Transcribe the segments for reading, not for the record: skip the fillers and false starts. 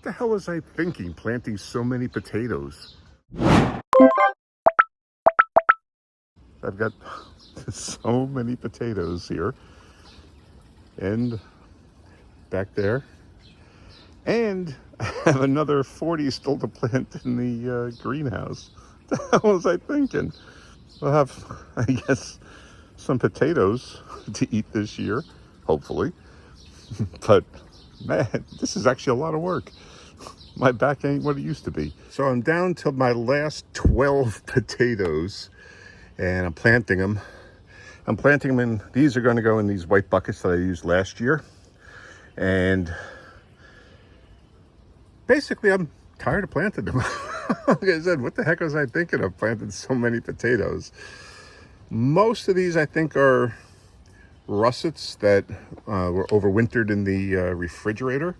the hell was I thinking planting so many potatoes? I've got so many potatoes here and back there, and I have another 40 still to plant in the greenhouse. What the hell was I thinking? I'll have, I guess, some potatoes to eat this year, hopefully. But man, this is actually a lot of work. My back ain't what it used to be. So I'm down to my last 12 potatoes, and I'm planting them. I'm planting them in, these are going to go in these white buckets that I used last year. And basically I'm tired of planting them. Like I said, what the heck was I thinking of planting so many potatoes? Most of these I think are russets that were overwintered in the refrigerator.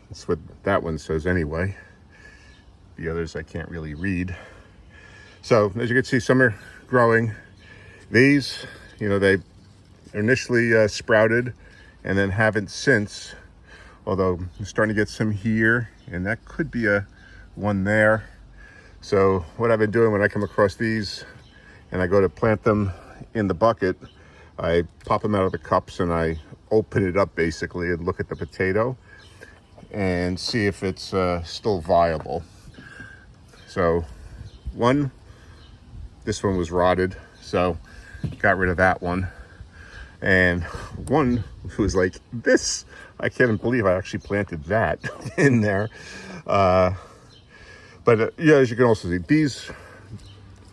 That's what that one says anyway. The others I can't really read. So as you can see, some are growing. These, you know, they initially sprouted and then haven't since, although I'm starting to get some here, and that could be a one there. So what I've been doing when I come across these and I go to plant them in the bucket, I pop them out of the cups and I open it up basically and look at the potato and see if it's still viable. So this one was rotted, so got rid of that one. And one was like this. I can't believe I actually planted that in there. But yeah, as you can also see, these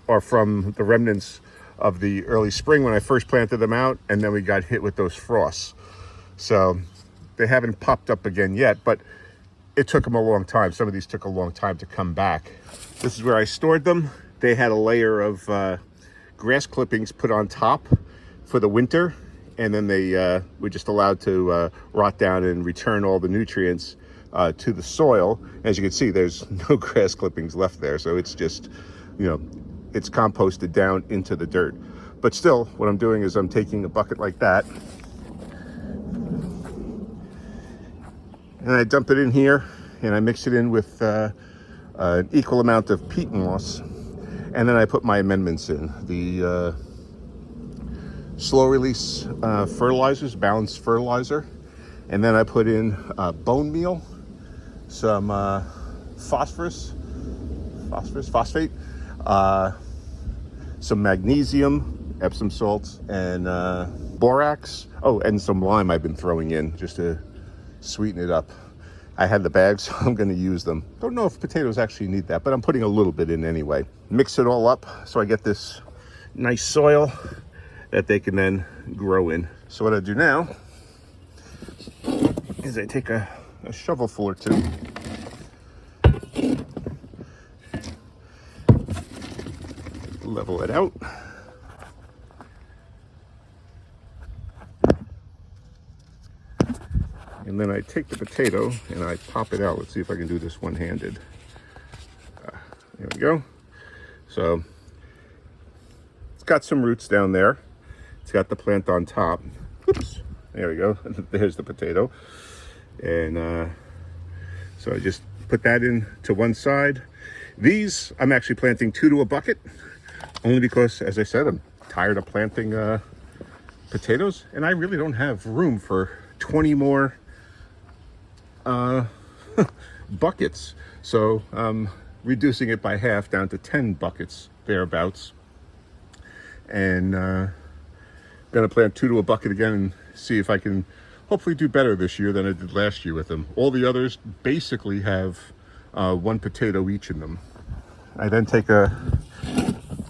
are from the remnants of the early spring when I first planted them out, and then we got hit with those frosts. So they haven't popped up again yet, but it took them a long time. Some of these took a long time to come back. This is where I stored them. They had a layer of grass clippings put on top for the winter, and then they were just allowed to rot down and return all the nutrients to the soil. As you can see, there's no grass clippings left there, so it's just, you know, it's composted down into the dirt. But still, what I'm doing is I'm taking a bucket like that and I dump it in here, and I mix it in with an equal amount of peat moss, and then I put my amendments in. The slow release fertilizers, balanced fertilizer, and then I put in bone meal, some phosphate, some magnesium, Epsom salts, and borax. Oh, and some lime I've been throwing in just to sweeten it up. I had the bags, so I'm going to use them. Don't know if potatoes actually need that, but I'm putting a little bit in anyway. Mix it all up so I get this nice soil that they can then grow in. So what I do now is I take a shovelful or two, level it out, and then I take the potato and I pop it out. Let's see if I can do this one-handed. There we go. So it's got some roots down there. It's got the plant on top. Oops. There we go. There's the potato. And so I just put that in to one side. These I'm actually planting 2 to a bucket, only because, as I said, I'm tired of planting potatoes, and I really don't have room for 20 more buckets. So I'm reducing it by half down to 10 buckets thereabouts, and gonna plant 2 to a bucket again and see if I can hopefully do better this year than I did last year with them. All the others basically have 1 potato each in them. I then take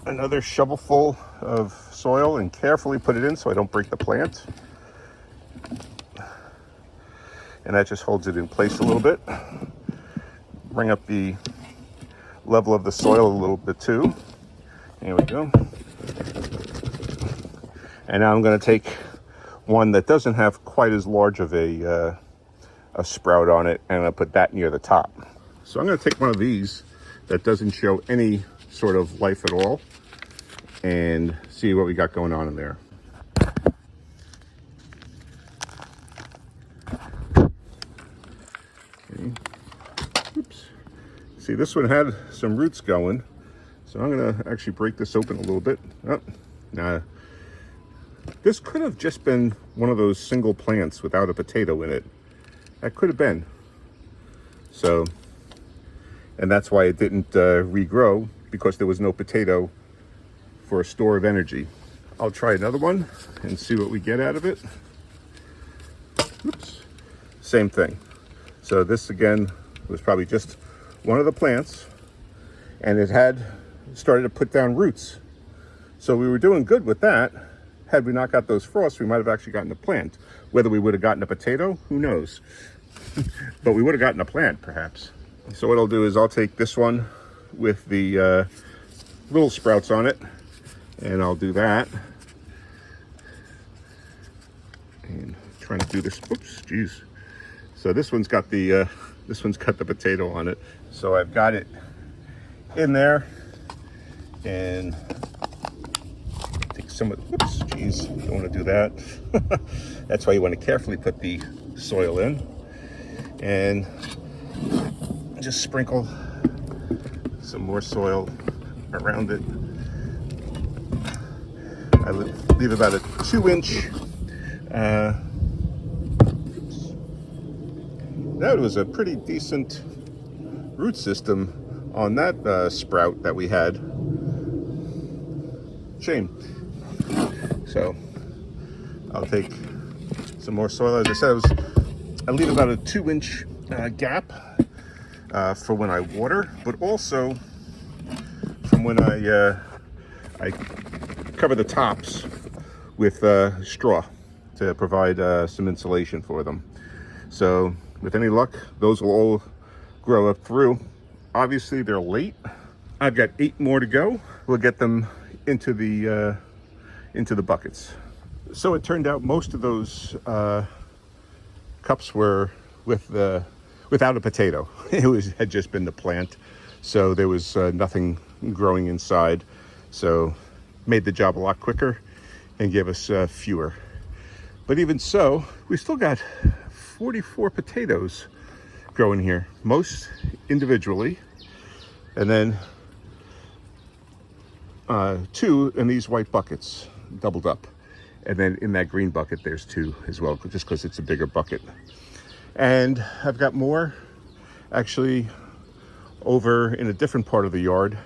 another shovelful of soil and carefully put it in so I don't break the plant. And that just holds it in place a little bit. Bring up the level of the soil a little bit too. There we go. And now I'm going to take one that doesn't have quite as large of a sprout on it, and I'm going to put that near the top. So I'm going to take one of these that doesn't show any sort of life at all and see what we got going on in there. Okay. See, this one had some roots going, so I'm gonna actually break this open a little bit. Oh, nah. This could have just been one of those single plants without a potato in it. That could have been. So, and that's why it didn't regrow, because there was no potato for a store of energy. I'll try another one and see what we get out of it. Oops. Same thing. So this again was probably just one of the plants, and it had started to put down roots. So we were doing good with that. Had we not got those frosts, we might have actually gotten a plant. Whether we would have gotten a potato, who knows? But we would have gotten a plant, perhaps. So what I'll do is I'll take this one with the little sprouts on it, and I'll do that. And trying to do this. Oops, geez. So this one's got the potato on it. So I've got it in there, and take some of. Oops, geez, don't want to do that. That's why you want to carefully put the soil in, and just sprinkle some more soil around it. I leave about a 2-inch. That was a pretty decent root system on that sprout that we had. Shame. So I'll take some more soil. As I said, I leave about a 2-inch gap for when I water, but also from when I cover the tops with straw to provide some insulation for them. So with any luck, those will all grow up through. Obviously they're late. I've got 8 more to go. We'll get them into the buckets. So it turned out most of those cups were without a potato. It had just been the plant, so there was nothing growing inside. So made the job a lot quicker and gave us fewer. But even so, we still got 44 potatoes growing here, most individually, and then 2 in these white buckets, doubled up. And then in that green bucket, there's 2 as well, just because it's a bigger bucket. And I've got more actually over in a different part of the yard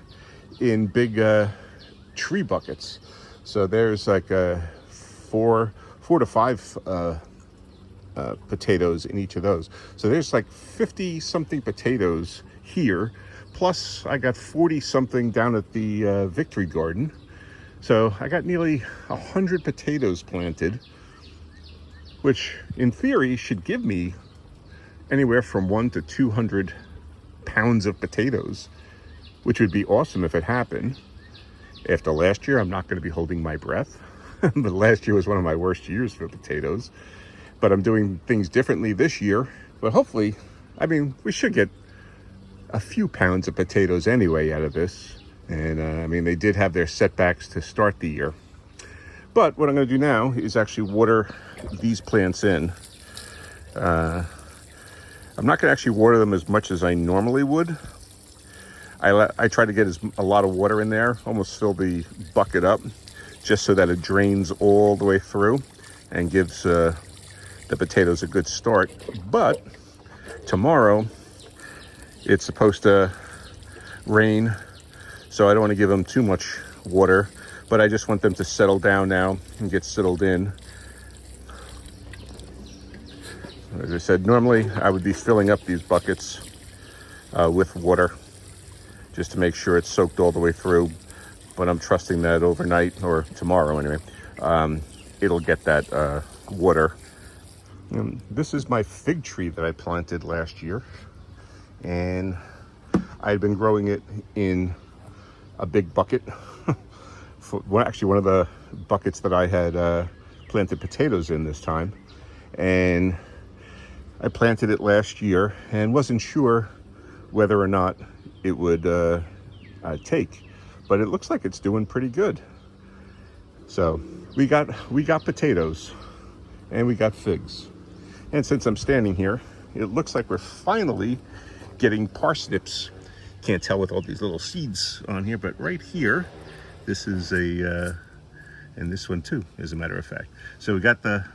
in big tree buckets. So there's like 4 to 5 potatoes in each of those. So there's like 50 something potatoes here, plus I got 40 something down at the Victory Garden. So I got nearly 100 potatoes planted, which in theory should give me anywhere from 1 to 200 pounds of potatoes, which would be awesome if it happened. After last year, I'm not going to be holding my breath. But last year was one of my worst years for potatoes. But I'm doing things differently this year. But hopefully, I mean, we should get a few pounds of potatoes anyway out of this. And I mean, they did have their setbacks to start the year. But what I'm going to do now is actually water these plants in. I'm not going to actually water them as much as I normally would. I try to get a lot of water in there, almost fill the bucket up, just so that it drains all the way through and gives the potatoes a good start. But tomorrow it's supposed to rain, so I don't want to give them too much water, but I just want them to settle down now and get settled in. As I said, normally I would be filling up these buckets with water just to make sure it's soaked all the way through, but I'm trusting that overnight, or tomorrow anyway, it'll get that water. This is my fig tree that I planted last year, and I had been growing it in a big bucket. Actually, one of the buckets that I had planted potatoes in this time, and I planted it last year and wasn't sure whether or not it would take, but it looks like it's doing pretty good. So we got potatoes and we got figs, and since I'm standing here, it looks like we're finally getting parsnips can't tell with all these little seeds on here, but right here, this is a, and this one too, as a matter of fact. So we got the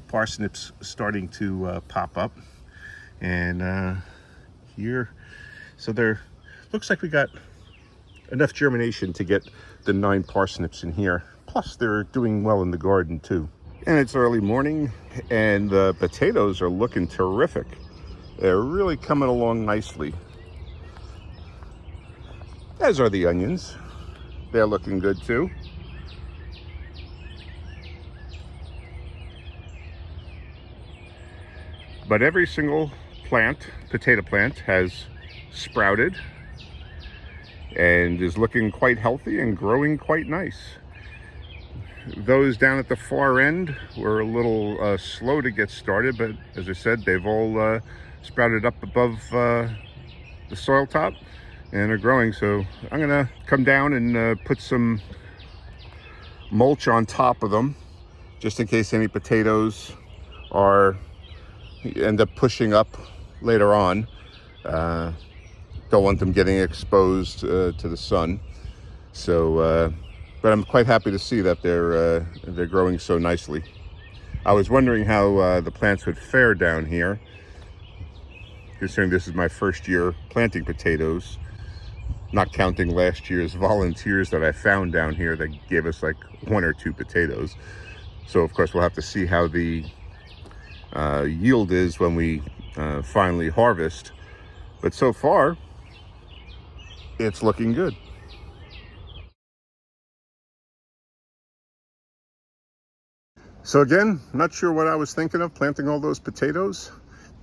parsnips starting to pop up, and here, so there, looks like we got enough germination to get the 9 parsnips in here. Plus they're doing well in the garden too. And it's early morning, and the potatoes are looking terrific. They're really coming along nicely. As are the onions. They're looking good too. But every single plant, potato plant, has sprouted and is looking quite healthy and growing quite nice. Those down at the far end were a little slow to get started, but as I said, they've all sprouted up above the soil top and are growing. So I'm gonna come down and put some mulch on top of them, just in case any potatoes end up pushing up later on. Don't want them getting exposed to the sun. So, but I'm quite happy to see that they're growing so nicely. I was wondering how the plants would fare down here, considering this is my first year planting potatoes, not counting last year's volunteers that I found down here that gave us like 1 or 2 potatoes. So of course we'll have to see how the yield is when we finally harvest. But so far, it's looking good. So again, not sure what I was thinking of planting all those potatoes.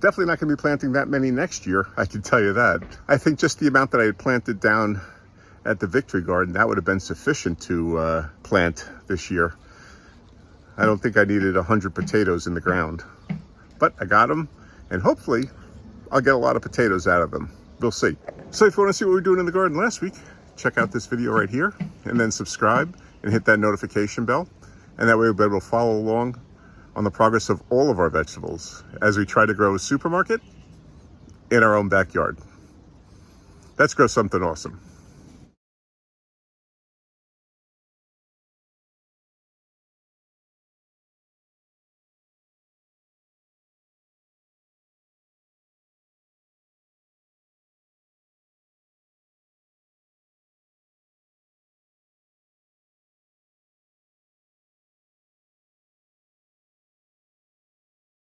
Definitely not going to be planting that many next year, I can tell you that. I think just the amount that I had planted down at the Victory Garden, that would have been sufficient to plant this year. I don't think I needed 100 potatoes in the ground, but I got them, and hopefully I'll get a lot of potatoes out of them. We'll see. So if you want to see what we were doing in the garden last week, check out this video right here, and then subscribe and hit that notification bell. And that way we'll be able to follow along on the progress of all of our vegetables as we try to grow a supermarket in our own backyard. Let's grow something awesome.